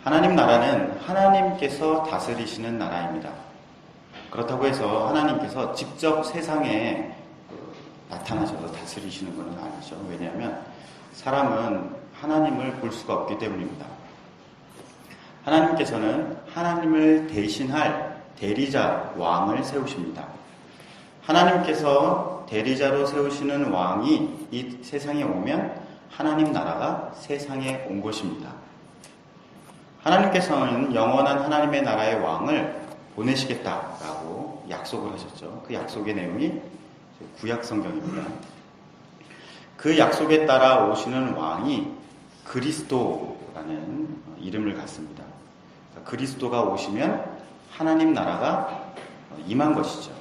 하나님 나라는 하나님께서 다스리시는 나라입니다. 그렇다고 해서 하나님께서 직접 세상에 나타나셔서 다스리시는 것은 아니죠. 왜냐하면 사람은 하나님을 볼 수가 없기 때문입니다. 하나님께서는 하나님을 대신할 대리자 왕을 세우십니다. 하나님께서 대리자로 세우시는 왕이 이 세상에 오면 하나님 나라가 세상에 온 것입니다. 하나님께서는 영원한 하나님의 나라의 왕을 보내시겠다라고 약속을 하셨죠. 그 약속의 내용이 구약 성경입니다. 그 약속에 따라 오시는 왕이 그리스도라는 이름을 갖습니다. 그리스도가 오시면 하나님 나라가 임한 것이죠.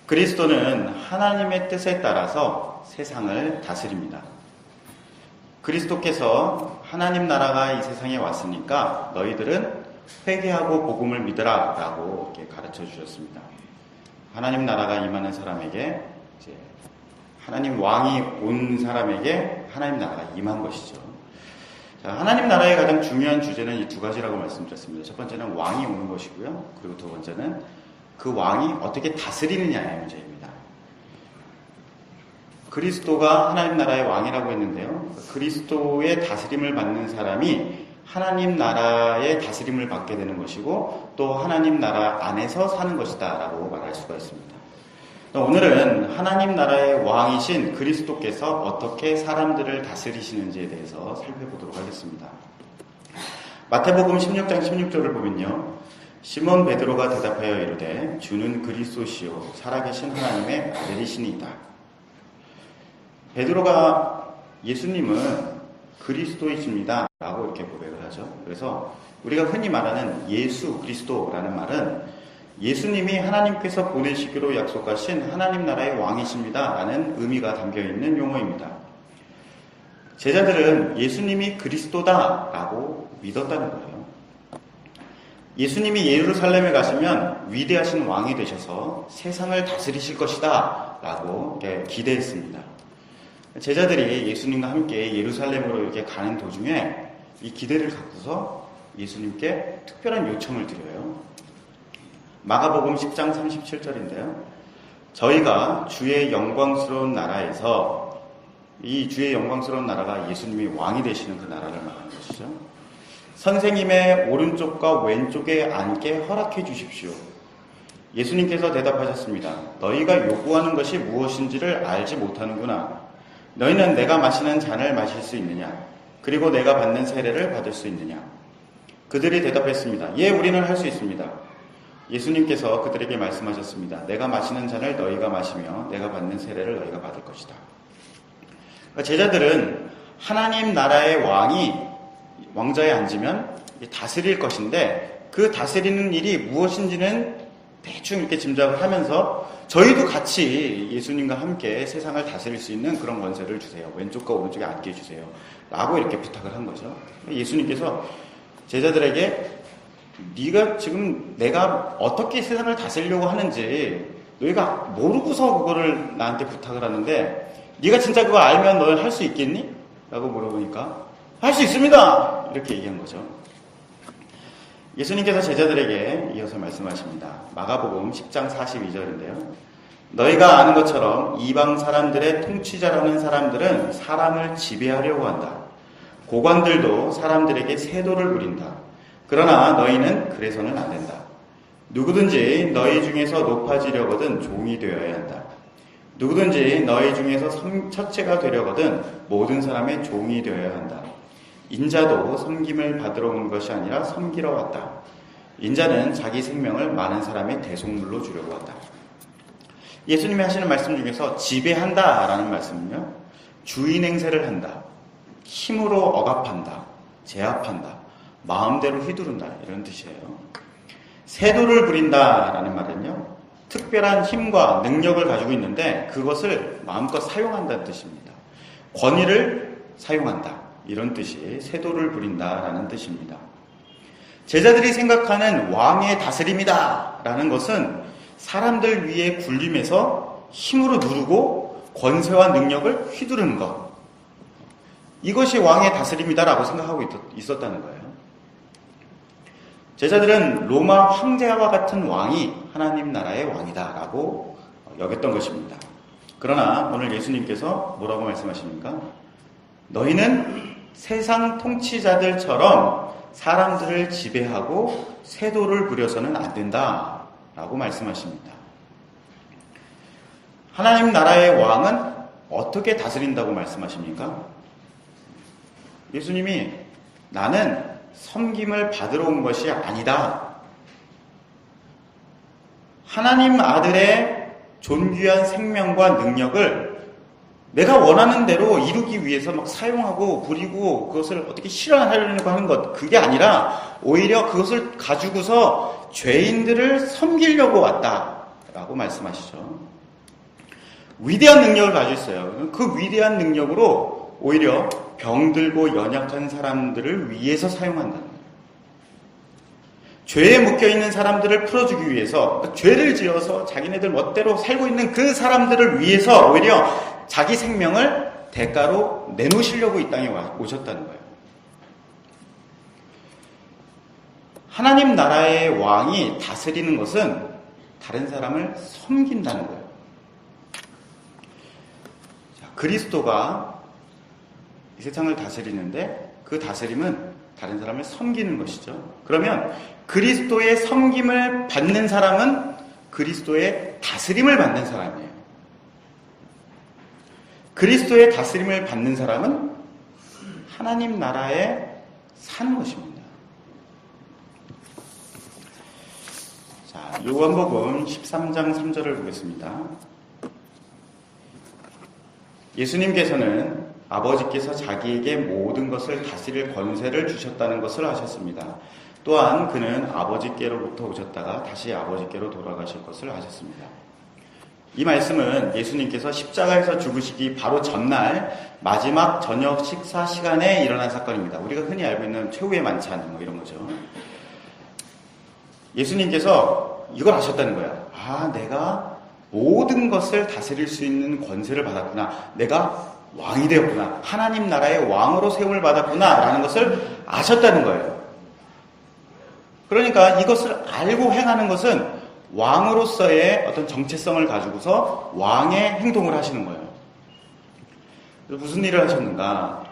그리스도는 하나님의 뜻에 따라서 세상을 다스립니다. 그리스도께서 하나님 나라가 이 세상에 왔으니까 너희들은 회개하고 복음을 믿으라 라고 이렇게 가르쳐 주셨습니다. 하나님 나라가 임하는 사람에게 이제 하나님 왕이 온 사람에게 하나님 나라가 임한 것이죠. 자, 하나님 나라의 가장 중요한 주제는 이 두 가지라고 말씀드렸습니다. 첫 번째는 왕이 오는 것이고요. 그리고 두 번째는 그 왕이 어떻게 다스리느냐의 문제입니다. 그리스도가 하나님 나라의 왕이라고 했는데요. 그리스도의 다스림을 받는 사람이 하나님 나라의 다스림을 받게 되는 것이고 또 하나님 나라 안에서 사는 것이다 라고 말할 수가 있습니다. 오늘은 하나님 나라의 왕이신 그리스도께서 어떻게 사람들을 다스리시는지에 대해서 살펴보도록 하겠습니다. 마태복음 16장 16절을 보면요. 시몬 베드로가 대답하여 이르되 주는 그리스도시요 살아계신 하나님의 아들이시니이다. 베드로가 예수님은 그리스도이십니다 라고 이렇게 고백을 하죠. 그래서 우리가 흔히 말하는 예수 그리스도라는 말은 예수님이 하나님께서 보내시기로 약속하신 하나님 나라의 왕이십니다 라는 의미가 담겨있는 용어입니다. 제자들은 예수님이 그리스도다 라고 믿었다는 거예요. 예수님이 예루살렘에 가시면 위대하신 왕이 되셔서 세상을 다스리실 것이다 라고 기대했습니다. 제자들이 예수님과 함께 예루살렘으로 이렇게 가는 도중에 이 기대를 갖고서 예수님께 특별한 요청을 드려요. 마가복음 10장 37절인데요. 저희가 주의 영광스러운 나라에서 이 주의 영광스러운 나라가 예수님이 왕이 되시는 그 나라를 말하는 것이죠. 선생님의 오른쪽과 왼쪽에 앉게 허락해 주십시오. 예수님께서 대답하셨습니다. 너희가 요구하는 것이 무엇인지를 알지 못하는구나. 너희는 내가 마시는 잔을 마실 수 있느냐? 그리고 내가 받는 세례를 받을 수 있느냐? 그들이 대답했습니다. 예, 우리는 할 수 있습니다. 예수님께서 그들에게 말씀하셨습니다. 내가 마시는 잔을 너희가 마시며 내가 받는 세례를 너희가 받을 것이다. 그러니까 제자들은 하나님 나라의 왕이 왕좌에 앉으면 다스릴 것인데 그 다스리는 일이 무엇인지는 대충 이렇게 짐작을 하면서 저희도 같이 예수님과 함께 세상을 다스릴 수 있는 그런 권세를 주세요. 왼쪽과 오른쪽에 앉게 해주세요. 라고 이렇게 부탁을 한 거죠. 예수님께서 제자들에게 네가 지금 내가 어떻게 세상을 다스리려고 하는지 너희가 모르고서 그거를 나한테 부탁을 하는데 네가 진짜 그거 알면 너 할 수 있겠니? 라고 물어보니까 할 수 있습니다! 이렇게 얘기한 거죠. 예수님께서 제자들에게 이어서 말씀하십니다. 마가복음 10장 42절인데요. 너희가 아는 것처럼 이방 사람들의 통치자라는 사람들은 사람을 지배하려고 한다. 고관들도 사람들에게 세도를 부린다. 그러나 너희는 그래서는 안 된다. 누구든지 너희 중에서 높아지려거든 종이 되어야 한다. 누구든지 너희 중에서 첫째가 되려거든 모든 사람의 종이 되어야 한다. 인자도 섬김을 받으러 온 것이 아니라 섬기러 왔다. 인자는 자기 생명을 많은 사람의 대속물로 주려고 왔다. 예수님이 하시는 말씀 중에서 지배한다 라는 말씀은요. 주인 행세를 한다. 힘으로 억압한다. 제압한다. 마음대로 휘두른다. 이런 뜻이에요. 세도를 부린다 라는 말은요. 특별한 힘과 능력을 가지고 있는데 그것을 마음껏 사용한다는 뜻입니다. 권위를 사용한다. 이런 뜻이 세도를 부린다라는 뜻입니다. 제자들이 생각하는 왕의 다스림이다 라는 것은 사람들 위에 군림해서 힘으로 누르고 권세와 능력을 휘두르는 것. 이것이 왕의 다스림이다라고 생각하고 있었다는 거예요. 제자들은 로마 황제와 같은 왕이 하나님 나라의 왕이다라고 여겼던 것입니다. 그러나 오늘 예수님께서 뭐라고 말씀하십니까? 너희는 세상 통치자들처럼 사람들을 지배하고 세도를 부려서는 안 된다라고 말씀하십니다. 하나님 나라의 왕은 어떻게 다스린다고 말씀하십니까? 예수님이 나는 섬김을 받으러 온 것이 아니다. 하나님 아들의 존귀한 생명과 능력을 내가 원하는 대로 이루기 위해서 막 사용하고 부리고 그것을 어떻게 실현하려고 하는 것, 그게 아니라 오히려 그것을 가지고서 죄인들을 섬기려고 왔다라고 말씀하시죠. 위대한 능력을 가지고 있어요. 그 위대한 능력으로 오히려 병들고 연약한 사람들을 위해서 사용한다는 거예요. 죄에 묶여있는 사람들을 풀어주기 위해서, 죄를 지어서 자기네들 멋대로 살고 있는 그 사람들을 위해서 오히려 자기 생명을 대가로 내놓으시려고 이 땅에 오셨다는 거예요. 하나님 나라의 왕이 다스리는 것은 다른 사람을 섬긴다는 거예요. 자, 그리스도가 이 세상을 다스리는데 그 다스림은 다른 사람을 섬기는 것이죠. 그러면 그리스도의 섬김을 받는 사람은 그리스도의 다스림을 받는 사람이에요. 그리스도의 다스림을 받는 사람은 하나님 나라에 사는 것입니다. 자, 요한복음 13장 3절을 보겠습니다. 예수님께서는 아버지께서 자기에게 모든 것을 다스릴 권세를 주셨다는 것을 아셨습니다. 또한 그는 아버지께로부터 오셨다가 다시 아버지께로 돌아가실 것을 아셨습니다. 이 말씀은 예수님께서 십자가에서 죽으시기 바로 전날 마지막 저녁 식사 시간에 일어난 사건입니다. 우리가 흔히 알고 있는 최후의 만찬 뭐 이런 거죠. 예수님께서 이걸 아셨다는 거야. 아, 내가 모든 것을 다스릴 수 있는 권세를 받았구나. 내가 왕이 되었구나. 하나님 나라의 왕으로 세움을 받았구나. 라는 것을 아셨다는 거예요. 그러니까 이것을 알고 행하는 것은 왕으로서의 어떤 정체성을 가지고서 왕의 행동을 하시는 거예요. 무슨 일을 하셨는가?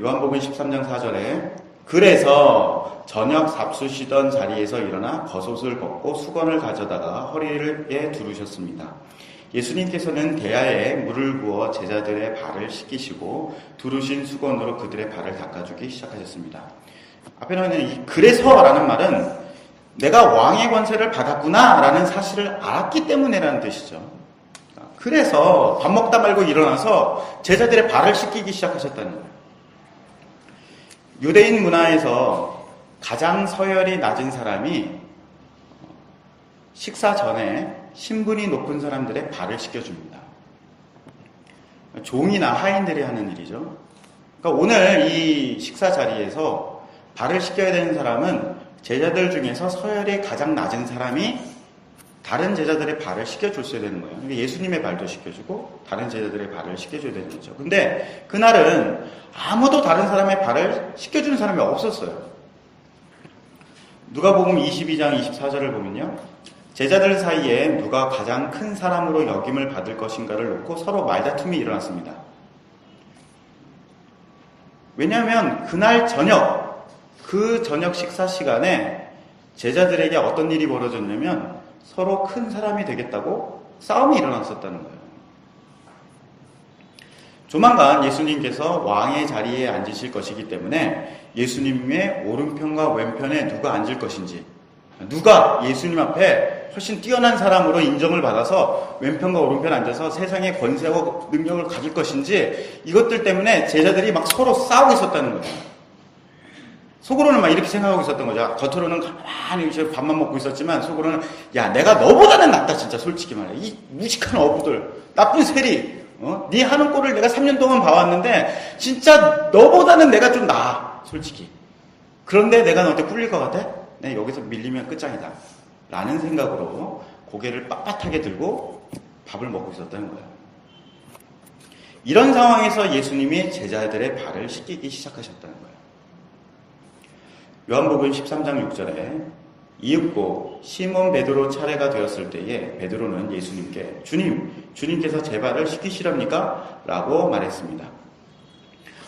요한복음 13장 4절에 그래서 저녁 잡수시던 자리에서 일어나 겉옷을 벗고 수건을 가져다가 허리에 두르셨습니다. 예수님께서는 대야에 물을 부어 제자들의 발을 씻기시고 두르신 수건으로 그들의 발을 닦아주기 시작하셨습니다. 앞에 나오는 이 그래서라는 말은 내가 왕의 권세를 받았구나 라는 사실을 알았기 때문에라는 뜻이죠. 그래서 밥 먹다 말고 일어나서 제자들의 발을 씻기기 시작하셨다는 거예요. 유대인 문화에서 가장 서열이 낮은 사람이 식사 전에 신분이 높은 사람들의 발을 씻겨줍니다. 종이나 하인들이 하는 일이죠. 그러니까 오늘 이 식사 자리에서 발을 씻겨야 되는 사람은 제자들 중에서 서열이 가장 낮은 사람이 다른 제자들의 발을 씻겨줬어야 되는 거예요. 그러니까 예수님의 발도 씻겨주고 다른 제자들의 발을 씻겨줘야 되는 거죠. 근데 그날은 아무도 다른 사람의 발을 씻겨주는 사람이 없었어요. 누가복음 22장 24절을 보면요. 제자들 사이에 누가 가장 큰 사람으로 여김을 받을 것인가를 놓고 서로 말다툼이 일어났습니다. 왜냐하면 그날 저녁, 그 저녁 식사 시간에 제자들에게 어떤 일이 벌어졌냐면 서로 큰 사람이 되겠다고 싸움이 일어났었다는 거예요. 조만간 예수님께서 왕의 자리에 앉으실 것이기 때문에 예수님의 오른편과 왼편에 누가 앉을 것인지, 누가 예수님 앞에 훨씬 뛰어난 사람으로 인정을 받아서 왼편과 오른편에 앉아서 세상의 권세와 능력을 가질 것인지, 이것들 때문에 제자들이 막 서로 싸우고 있었다는 거예요. 속으로는 막 이렇게 생각하고 있었던 거죠. 겉으로는 가만히 밥만 먹고 있었지만 속으로는 야, 내가 너보다는 낫다 진짜. 솔직히 말해, 이 무식한 어부들, 나쁜 세리, 네 하는 꼴을 내가 3년 동안 봐왔는데 진짜 너보다는 내가 좀 나아, 솔직히. 그런데 내가 너한테 꿀릴 것 같아? 내 여기서 밀리면 끝장이다 라는 생각으로 고개를 빳빳하게 들고 밥을 먹고 있었다는 거예요. 이런 상황에서 예수님이 제자들의 발을 씻기기 시작하셨다는 거예요. 요한복음 13장 6절에 이윽고 시몬 베드로 차례가 되었을 때에 베드로는 예수님께 주님께서 제 발을 씻기시렵니까? 라고 말했습니다.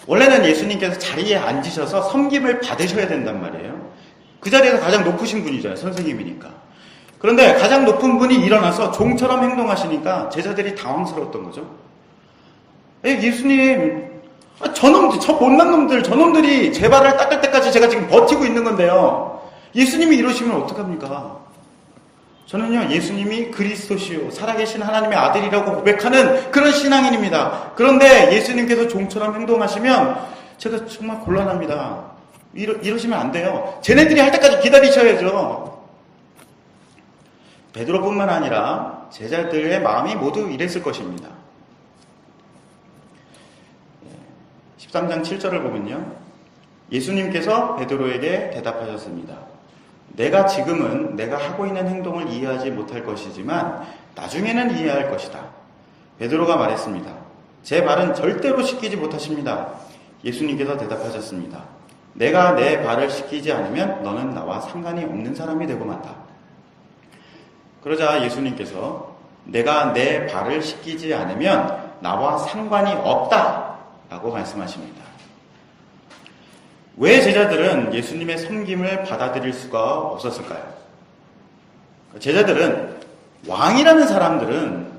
원래는 예수님께서 자리에 앉으셔서 섬김을 받으셔야 된단 말이에요. 그 자리에서 가장 높으신 분이잖아요. 선생님이니까. 그런데 가장 높은 분이 일어나서 종처럼 행동하시니까 제자들이 당황스러웠던 거죠. 예수님, 저놈들, 저 못난 놈들, 저놈들이 제 발을 닦을 때까지 제가 지금 버티고 있는 건데요. 예수님이 이러시면 어떡합니까? 저는요, 예수님이 그리스도시요, 살아계신 하나님의 아들이라고 고백하는 그런 신앙인입니다. 그런데 예수님께서 종처럼 행동하시면 제가 정말 곤란합니다. 이러시면 안 돼요. 쟤네들이 할 때까지 기다리셔야죠. 베드로뿐만 아니라 제자들의 마음이 모두 이랬을 것입니다. 13장 7절을 보면요. 예수님께서 베드로에게 대답하셨습니다. 지금은 내가 하고 있는 행동을 이해하지 못할 것이지만 나중에는 이해할 것이다. 베드로가 말했습니다. 제 발은 절대로 씻기지 못하십니다. 예수님께서 대답하셨습니다. 내가 내 발을 씻기지 않으면 너는 나와 상관이 없는 사람이 되고 만다. 그러자 예수님께서 내가 내 발을 씻기지 않으면 나와 상관이 없다 라고 말씀하십니다. 왜 제자들은 예수님의 섬김을 받아들일 수가 없었을까요? 제자들은 왕이라는 사람들은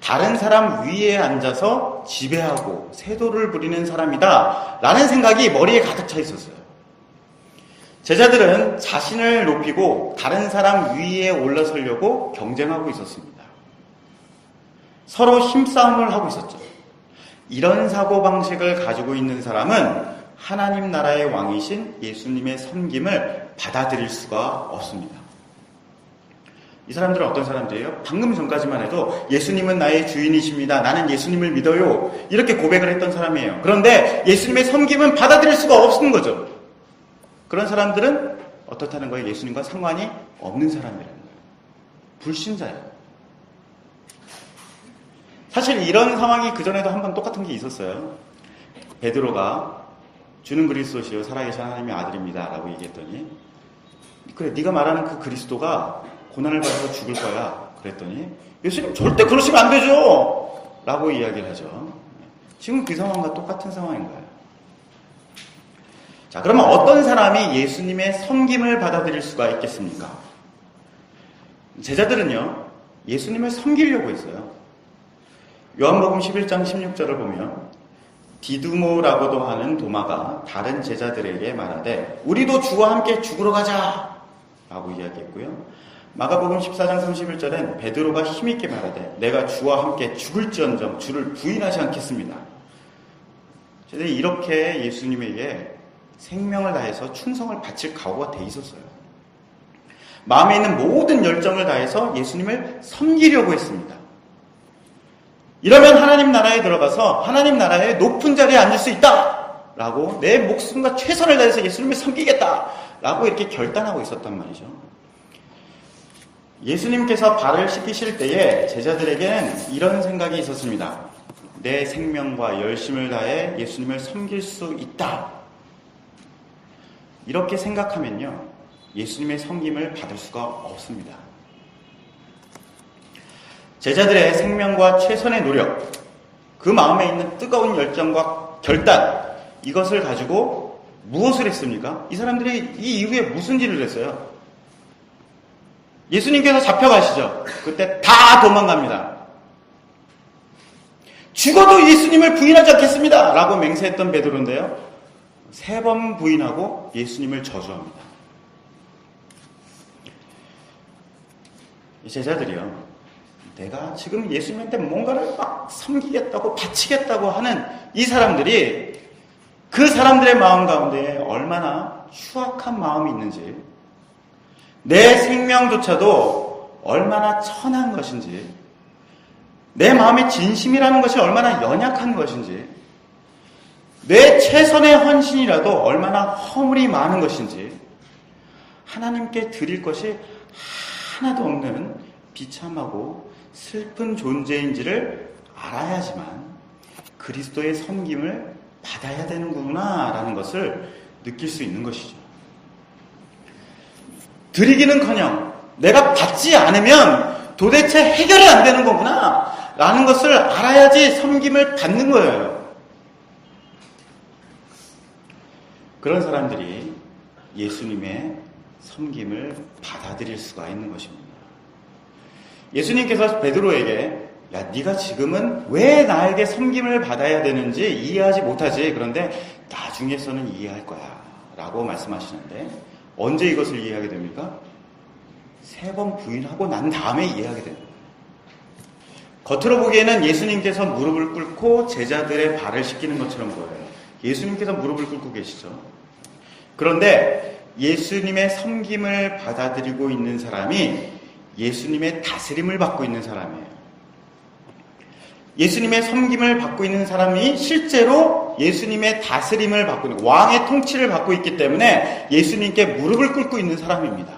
다른 사람 위에 앉아서 지배하고 세도를 부리는 사람이다 라는 생각이 머리에 가득 차 있었어요. 제자들은 자신을 높이고 다른 사람 위에 올라서려고 경쟁하고 있었습니다. 서로 힘싸움을 하고 있었죠. 이런 사고방식을 가지고 있는 사람은 하나님 나라의 왕이신 예수님의 섬김을 받아들일 수가 없습니다. 이 사람들은 어떤 사람들이에요? 방금 전까지만 해도 예수님은 나의 주인이십니다. 나는 예수님을 믿어요. 이렇게 고백을 했던 사람이에요. 그런데 예수님의 섬김은 받아들일 수가 없는 거죠. 그런 사람들은 어떻다는 거예요? 예수님과 상관이 없는 사람이라는 거예요. 불신자예요. 사실 이런 상황이 그전에도 한번 똑같은 게 있었어요. 베드로가 주는 그리스도시요 살아계신 하나님의 아들입니다 라고 얘기했더니 그래 네가 말하는 그 그리스도가 고난을 받아서 죽을 거야 그랬더니 예수님 절대 그러시면 안 되죠 라고 이야기를 하죠. 지금 그 상황과 똑같은 상황인 거예요. 자, 그러면 어떤 사람이 예수님의 섬김을 받아들일 수가 있겠습니까? 제자들은요 예수님을 섬기려고 했어요. 요한복음 11장 16절을 보면 디두모라고도 하는 도마가 다른 제자들에게 말하되 우리도 주와 함께 죽으러 가자 라고 이야기했고요. 마가복음 14장 31절엔 베드로가 힘있게 말하되 내가 주와 함께 죽을지언정 주를 부인하지 않겠습니다. 제자들이 이렇게 예수님에게 생명을 다해서 충성을 바칠 각오가 돼 있었어요. 마음에 있는 모든 열정을 다해서 예수님을 섬기려고 했습니다. 이러면 하나님 나라에 들어가서 하나님 나라의 높은 자리에 앉을 수 있다 라고 내 목숨과 최선을 다해서 예수님을 섬기겠다 라고 이렇게 결단하고 있었단 말이죠. 예수님께서 발을 씻기실 때에 제자들에게는 이런 생각이 있었습니다. 내 생명과 열심을 다해 예수님을 섬길 수 있다. 이렇게 생각하면요 예수님의 섬김을 받을 수가 없습니다. 제자들의 생명과 최선의 노력, 그 마음에 있는 뜨거운 열정과 결단, 이것을 가지고 무엇을 했습니까? 이 사람들이 이 이후에 무슨 일을 했어요? 예수님께서 잡혀가시죠. 그때 다 도망갑니다. 죽어도 예수님을 부인하지 않겠습니다 라고 맹세했던 베드로인데요 3번 부인하고 예수님을 저주합니다. 이 제자들이요 내가 지금 예수님한테 뭔가를 막 섬기겠다고 바치겠다고 하는 이 사람들이 그 사람들의 마음 가운데 얼마나 추악한 마음이 있는지, 내 생명조차도 얼마나 천한 것인지, 내 마음의 진심이라는 것이 얼마나 연약한 것인지, 내 최선의 헌신이라도 얼마나 허물이 많은 것인지, 하나님께 드릴 것이 하나도 없는 비참하고 슬픈 존재인지를 알아야지만 그리스도의 섬김을 받아야 되는구나 라는 것을 느낄 수 있는 것이죠. 드리기는커녕 내가 받지 않으면 도대체 해결이 안 되는 거구나 라는 것을 알아야지 섬김을 받는 거예요. 그런 사람들이 예수님의 섬김을 받아들일 수가 있는 것입니다. 예수님께서 베드로에게 야, 네가 지금은 왜 나에게 섬김을 받아야 되는지 이해하지 못하지. 그런데 나중에서는 이해할 거야 라고 말씀하시는데 언제 이것을 이해하게 됩니까? 3번 부인하고 난 다음에 이해하게 됩니다. 겉으로 보기에는 예수님께서 무릎을 꿇고 제자들의 발을 씻기는 것처럼 보여요. 예수님께서 무릎을 꿇고 계시죠. 그런데 예수님의 섬김을 받아들이고 있는 사람이 예수님의 다스림을 받고 있는 사람이에요. 예수님의 섬김을 받고 있는 사람이 실제로 예수님의 다스림을 받고 있는, 왕의 통치를 받고 있기 때문에 예수님께 무릎을 꿇고 있는 사람입니다.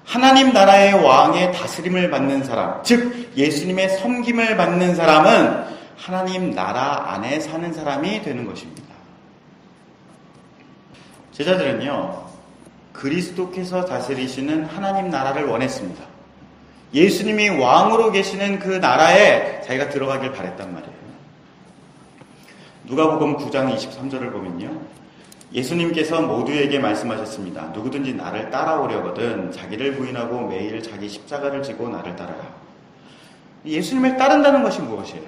하나님 나라의 왕의 다스림을 받는 사람, 즉 예수님의 섬김을 받는 사람은 하나님 나라 안에 사는 사람이 되는 것입니다. 제자들은요, 그리스도께서 다스리시는 하나님 나라를 원했습니다. 예수님이 왕으로 계시는 그 나라에 자기가 들어가길 바랬단 말이에요. 누가복음 9장 23절을 보면요, 예수님께서 모두에게 말씀하셨습니다. 누구든지 나를 따라오려거든 자기를 부인하고 매일 자기 십자가를 지고 나를 따르라. 예수님을 따른다는 것이 무엇이에요?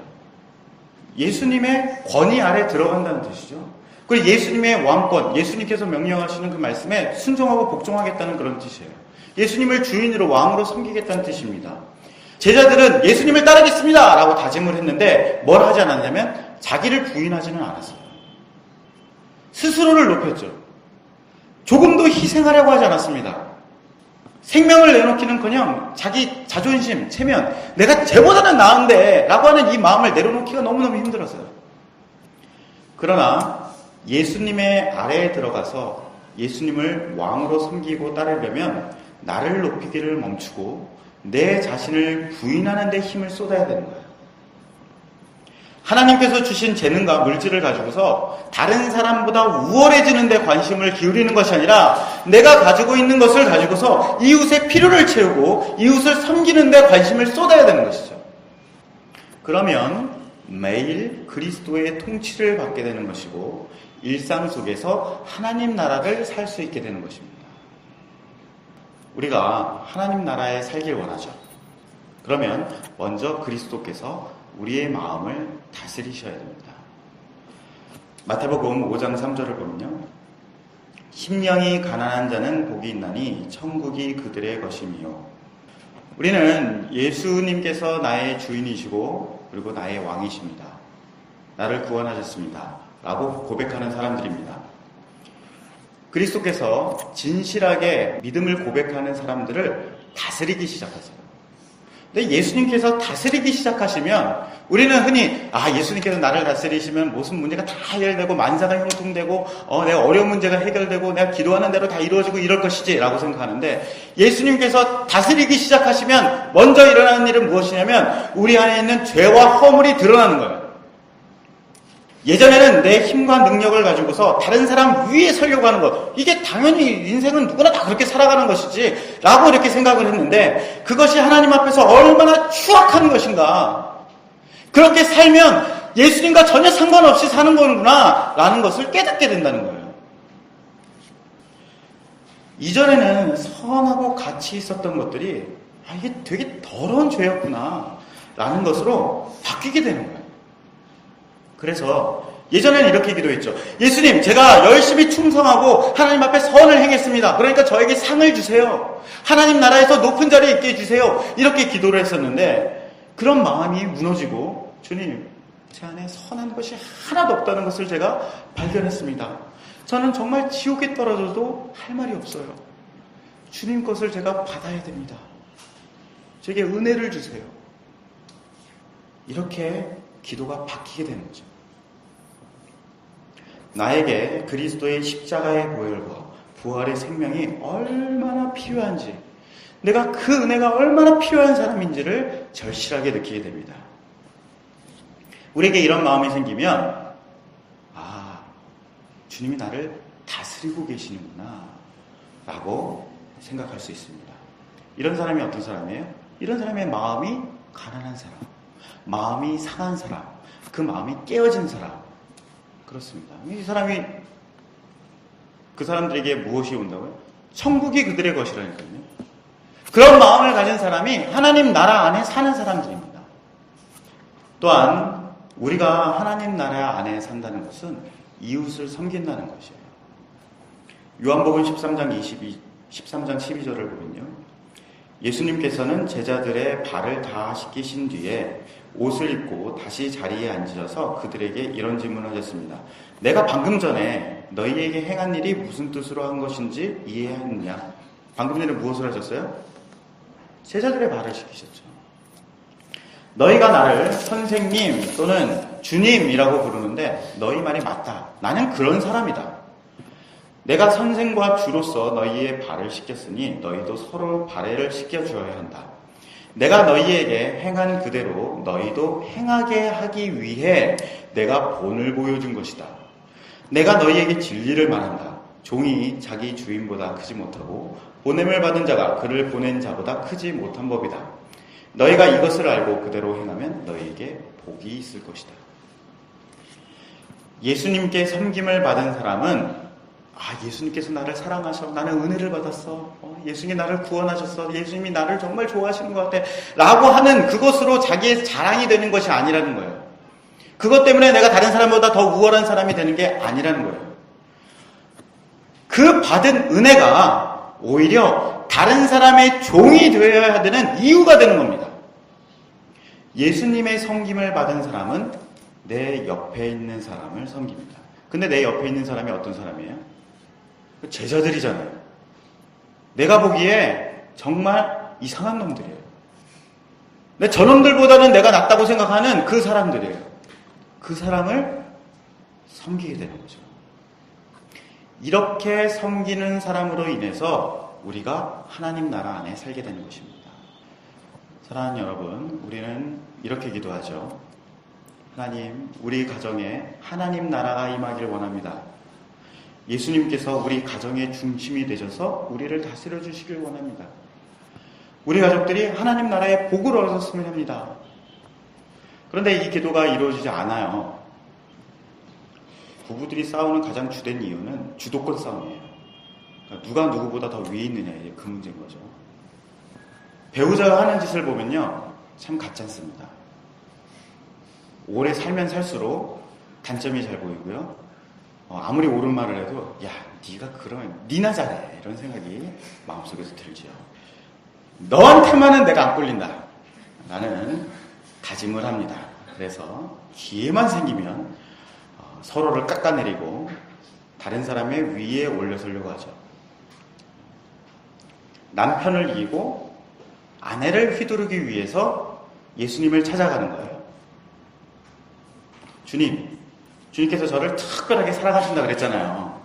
예수님의 권위 아래 들어간다는 뜻이죠. 그리고 예수님의 왕권, 예수님께서 명령하시는 그 말씀에 순종하고 복종하겠다는 그런 뜻이에요. 예수님을 주인으로 왕으로 섬기겠다는 뜻입니다. 제자들은 예수님을 따르겠습니다 라고 다짐을 했는데 뭘 하지 않았냐면 자기를 부인하지는 않았어요. 스스로를 높였죠. 조금도 희생하려고 하지 않았습니다. 생명을 내놓기는커녕 자기 자존심, 체면, 내가 쟤보다는 나은데 라고 하는 이 마음을 내려놓기가 너무너무 힘들었어요. 그러나 예수님의 아래에 들어가서 예수님을 왕으로 섬기고 따르려면 나를 높이기를 멈추고 내 자신을 부인하는 데 힘을 쏟아야 되는 거예요. 하나님께서 주신 재능과 물질을 가지고서 다른 사람보다 우월해지는 데 관심을 기울이는 것이 아니라 내가 가지고 있는 것을 가지고서 이웃의 필요를 채우고 이웃을 섬기는 데 관심을 쏟아야 되는 것이죠. 그러면 매일 그리스도의 통치를 받게 되는 것이고 일상 속에서 하나님 나라를 살 수 있게 되는 것입니다. 우리가 하나님 나라에 살길 원하죠. 그러면 먼저 그리스도께서 우리의 마음을 다스리셔야 됩니다. 마태복음 5장 3절을 보면요, 심령이 가난한 자는 복이 있나니 천국이 그들의 것이미요. 우리는 예수님께서 나의 주인이시고 그리고 나의 왕이십니다. 나를 구원하셨습니다 라고 고백하는 사람들입니다. 그리스도께서 진실하게 믿음을 고백하는 사람들을 다스리기 시작하세요. 근데 예수님께서 다스리기 시작하시면 우리는 흔히 예수님께서 나를 다스리시면 무슨 문제가 다 해결되고 만사가 형통되고 내가 어려운 문제가 해결되고 내가 기도하는 대로 다 이루어지고 이럴 것이지 라고 생각하는데, 예수님께서 다스리기 시작하시면 먼저 일어나는 일은 무엇이냐면 우리 안에 있는 죄와 허물이 드러나는 거예요. 예전에는 내 힘과 능력을 가지고서 다른 사람 위에 서려고 하는 것, 이게 당연히 인생은 누구나 다 그렇게 살아가는 것이지 라고 이렇게 생각을 했는데, 그것이 하나님 앞에서 얼마나 추악한 것인가, 그렇게 살면 예수님과 전혀 상관없이 사는 거구나 라는 것을 깨닫게 된다는 거예요. 이전에는 선하고 같이 있었던 것들이 이게 되게 더러운 죄였구나 라는 것으로 바뀌게 되는 거예요. 그래서 예전에는 이렇게 기도했죠. 예수님, 제가 열심히 충성하고 하나님 앞에 선을 행했습니다. 그러니까 저에게 상을 주세요. 하나님 나라에서 높은 자리에 있게 해주세요. 이렇게 기도를 했었는데, 그런 마음이 무너지고 주님, 제 안에 선한 것이 하나도 없다는 것을 제가 발견했습니다. 저는 정말 지옥에 떨어져도 할 말이 없어요. 주님 것을 제가 받아야 됩니다. 제게 은혜를 주세요. 이렇게 기도가 바뀌게 되는 거죠. 나에게 그리스도의 십자가의 보혈과 부활의 생명이 얼마나 필요한지, 내가 그 은혜가 얼마나 필요한 사람인지를 절실하게 느끼게 됩니다. 우리에게 이런 마음이 생기면 주님이 나를 다스리고 계시는구나 라고 생각할 수 있습니다. 이런 사람이 어떤 사람이에요? 이런 사람의 마음이 가난한 사람, 마음이 상한 사람, 그 마음이 깨어진 사람. 그렇습니다. 이 사람이 그 사람들에게 무엇이 온다고요? 천국이 그들의 것이라니까요. 그런 마음을 가진 사람이 하나님 나라 안에 사는 사람들입니다. 또한 우리가 하나님 나라 안에 산다는 것은 이웃을 섬긴다는 것이에요. 요한복음 13장 12절을 보면요. 예수님께서는 제자들의 발을 다 씻기신 뒤에 옷을 입고 다시 자리에 앉으셔서 그들에게 이런 질문을 하셨습니다. 내가 방금 전에 너희에게 행한 일이 무슨 뜻으로 한 것인지 이해했느냐? 방금 전에 무엇을 하셨어요? 제자들의 발을 씻기셨죠. 너희가 나를 선생님 또는 주님이라고 부르는데 너희 말이 맞다. 나는 그런 사람이다. 내가 선생과 주로서 너희의 발을 씻겼으니 너희도 서로 발을 씻겨주어야 한다. 내가 너희에게 행한 그대로 너희도 행하게 하기 위해 내가 본을 보여준 것이다. 내가 너희에게 진리를 말한다. 종이 자기 주인보다 크지 못하고 보냄을 받은 자가 그를 보낸 자보다 크지 못한 법이다. 너희가 이것을 알고 그대로 행하면 너희에게 복이 있을 것이다. 예수님께 섬김을 받은 사람은 예수님께서 나를 사랑하셔. 나는 은혜를 받았어. 예수님이 나를 구원하셨어. 예수님이 나를 정말 좋아하시는 것 같아. 라고 하는 그것으로 자기의 자랑이 되는 것이 아니라는 거예요. 그것 때문에 내가 다른 사람보다 더 우월한 사람이 되는 게 아니라는 거예요. 그 받은 은혜가 오히려 다른 사람의 종이 되어야 되는 이유가 되는 겁니다. 예수님의 섬김을 받은 사람은 내 옆에 있는 사람을 섬깁니다. 근데 내 옆에 있는 사람이 어떤 사람이에요? 제자들이잖아요. 내가 보기에 정말 이상한 놈들이에요. 근데 저놈들보다는 내가 낫다고 생각하는 그 사람들이에요. 그 사람을 섬기게 되는 거죠. 이렇게 섬기는 사람으로 인해서 우리가 하나님 나라 안에 살게 되는 것입니다. 사랑하는 여러분, 우리는 이렇게 기도하죠. 하나님, 우리 가정에 하나님 나라가 임하기를 원합니다. 예수님께서 우리 가정의 중심이 되셔서 우리를 다스려 주시길 원합니다. 우리 가족들이 하나님 나라의 복을 얻었으면 합니다. 그런데 이 기도가 이루어지지 않아요. 부부들이 싸우는 가장 주된 이유는 주도권 싸움이에요. 그러니까 누가 누구보다 더 위에 있느냐, 이게 그 문제인 거죠. 배우자가 하는 짓을 보면요, 참 같지 않습니다. 오래 살면 살수록 단점이 잘 보이고요. 아무리 옳은 말을 해도 네가 그러면 니나 잘해 이런 생각이 마음속에서 들죠. 너한테만은 내가 안 꼴린다. 나는 다짐을 합니다. 그래서 기회만 생기면 서로를 깎아내리고 다른 사람의 위에 올려서려고 하죠. 남편을 이기고 아내를 휘두르기 위해서 예수님을 찾아가는 거예요. 주님께서 저를 특별하게 사랑하신다 그랬잖아요.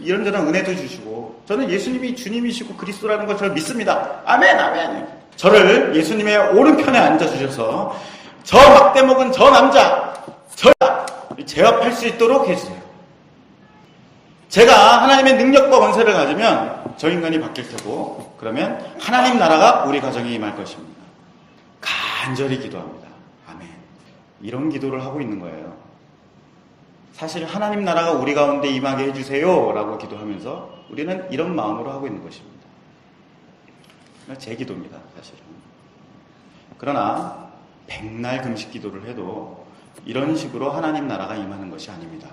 이런저런 은혜도 주시고 저는 예수님이 주님이시고 그리스도라는 걸 저를 믿습니다. 아멘 아멘. 저를 예수님의 오른편에 앉아주셔서 저 막대 먹은 저 남자 저를 제압할 수 있도록 해주세요. 제가 하나님의 능력과 권세를 가지면 저 인간이 바뀔 테고 그러면 하나님 나라가 우리 가정에 임할 것입니다. 간절히 기도합니다. 아멘. 이런 기도를 하고 있는 거예요. 사실 하나님 나라가 우리 가운데 임하게 해주세요 라고 기도하면서 우리는 이런 마음으로 하고 있는 것입니다. 제 기도입니다, 사실은. 그러나 백날 금식 기도를 해도 이런 식으로 하나님 나라가 임하는 것이 아닙니다.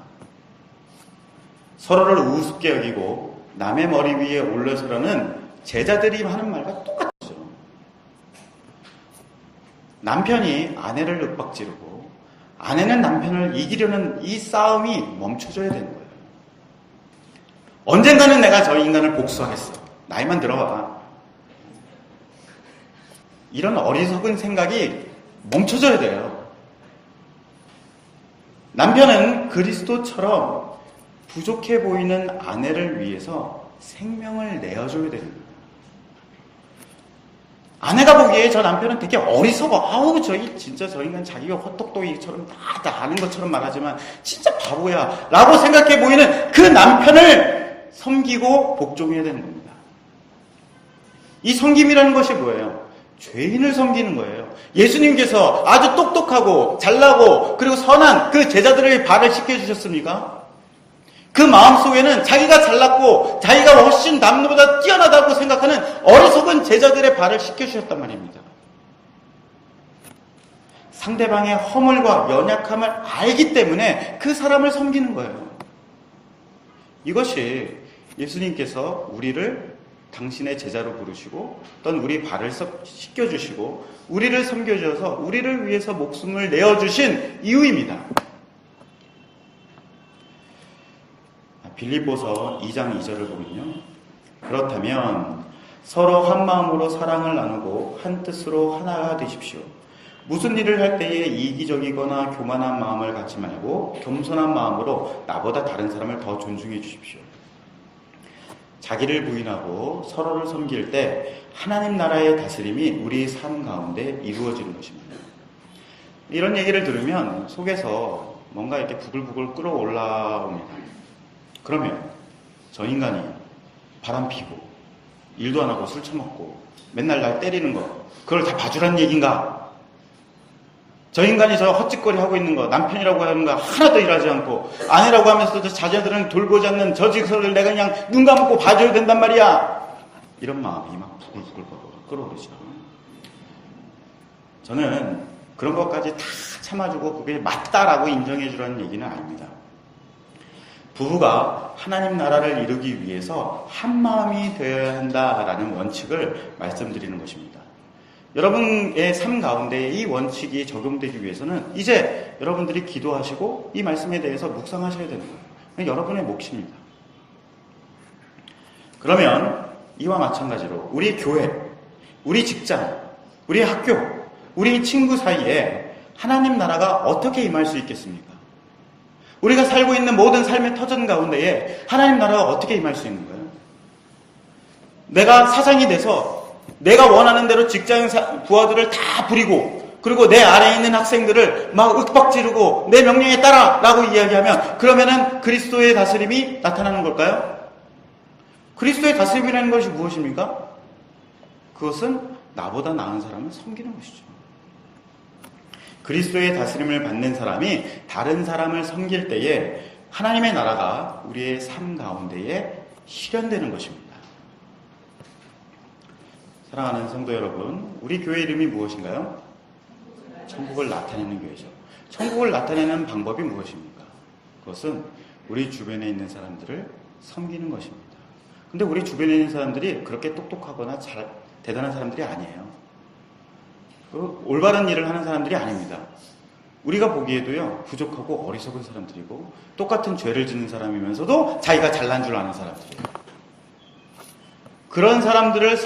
서로를 우습게 여기고 남의 머리 위에 올려서라는 제자들이 하는 말과 똑같죠. 남편이 아내를 윽박지르고 아내는 남편을 이기려는 이 싸움이 멈춰져야 되는 거예요. 언젠가는 내가 저 인간을 복수하겠어. 나이만 들어봐. 이런 어리석은 생각이 멈춰져야 돼요. 남편은 그리스도처럼 부족해 보이는 아내를 위해서 생명을 내어줘야 되는 거예요. 아내가 보기에 저 남편은 되게 어리석어. 진짜 저 인간 자기가 헛똑똑이처럼 다 아는 것처럼 말하지만 진짜 바보야 라고 생각해 보이는 그 남편을 섬기고 복종해야 되는 겁니다. 이 섬김이라는 것이 뭐예요? 죄인을 섬기는 거예요. 예수님께서 아주 똑똑하고 잘나고 그리고 선한 그 제자들의 발을 씻겨주셨습니까? 그 마음속에는 자기가 잘났고 자기가 훨씬 남보다 뛰어나다고 생각하는 어리석은 제자들의 발을 씻겨주셨단 말입니다. 상대방의 허물과 연약함을 알기 때문에 그 사람을 섬기는 거예요. 이것이 예수님께서 우리를 당신의 제자로 부르시고 또는 우리 발을 씻겨주시고 우리를 섬겨주셔서 우리를 위해서 목숨을 내어주신 이유입니다. 빌립보서 2장 2절을 보면요. 그렇다면 서로 한 마음으로 사랑을 나누고 한 뜻으로 하나가 되십시오. 무슨 일을 할 때에 이기적이거나 교만한 마음을 갖지 말고 겸손한 마음으로 나보다 다른 사람을 더 존중해 주십시오. 자기를 부인하고 서로를 섬길 때 하나님 나라의 다스림이 우리 삶 가운데 이루어지는 것입니다. 이런 얘기를 들으면 속에서 뭔가 이렇게 부글부글 끓어올라옵니다. 그러면 저 인간이 바람 피고 일도 안 하고 술 처먹고 맨날 날 때리는 거 그걸 다 봐주란 얘기인가? 저 인간이 저 헛짓거리 하고 있는 거, 남편이라고 하는 거 하나도 일하지 않고 아내라고 하면서도 자녀들은 돌보지 않는 저 직설을 내가 그냥 눈 감고 봐줘야 된단 말이야. 이런 마음이 막 부글부글 끓어오르죠. 저는 그런 것까지 다 참아주고 그게 맞다라고 인정해주라는 얘기는 아닙니다. 부부가 하나님 나라를 이루기 위해서 한 마음이 되어야 한다라는 원칙을 말씀드리는 것입니다. 여러분의 삶 가운데 이 원칙이 적용되기 위해서는 이제 여러분들이 기도하시고 이 말씀에 대해서 묵상하셔야 되는 거예요. 여러분의 몫입니다. 그러면 이와 마찬가지로 우리 교회, 우리 직장, 우리 학교, 우리 친구 사이에 하나님 나라가 어떻게 임할 수 있겠습니까? 우리가 살고 있는 모든 삶의 터전 가운데에 하나님 나라가 어떻게 임할 수 있는 거예요? 내가 사장이 돼서 내가 원하는 대로 직장 부하들을 다 부리고 그리고 내 아래에 있는 학생들을 막 윽박지르고 내 명령에 따라 라고 이야기하면 그러면은 그리스도의 다스림이 나타나는 걸까요? 그리스도의 다스림이라는 것이 무엇입니까? 그것은 나보다 나은 사람을 섬기는 것이죠. 그리스도의 다스림을 받는 사람이 다른 사람을 섬길 때에 하나님의 나라가 우리의 삶 가운데에 실현되는 것입니다. 사랑하는 성도 여러분, 우리 교회 이름이 무엇인가요? 천국을 나타내는 교회죠. 천국을 나타내는 방법이 무엇입니까? 그것은 우리 주변에 있는 사람들을 섬기는 것입니다. 근데 우리 주변에 있는 사람들이 그렇게 똑똑하거나 대단한 사람들이 아니에요. 올바른 일을 하는 사람들이 아닙니다. 우리가 보기에도요, 부족하고 어리석은 사람들이고 똑같은 죄를 짓는 사람이면서도 자기가 잘난 줄 아는 사람들이에요. 그런 사람들을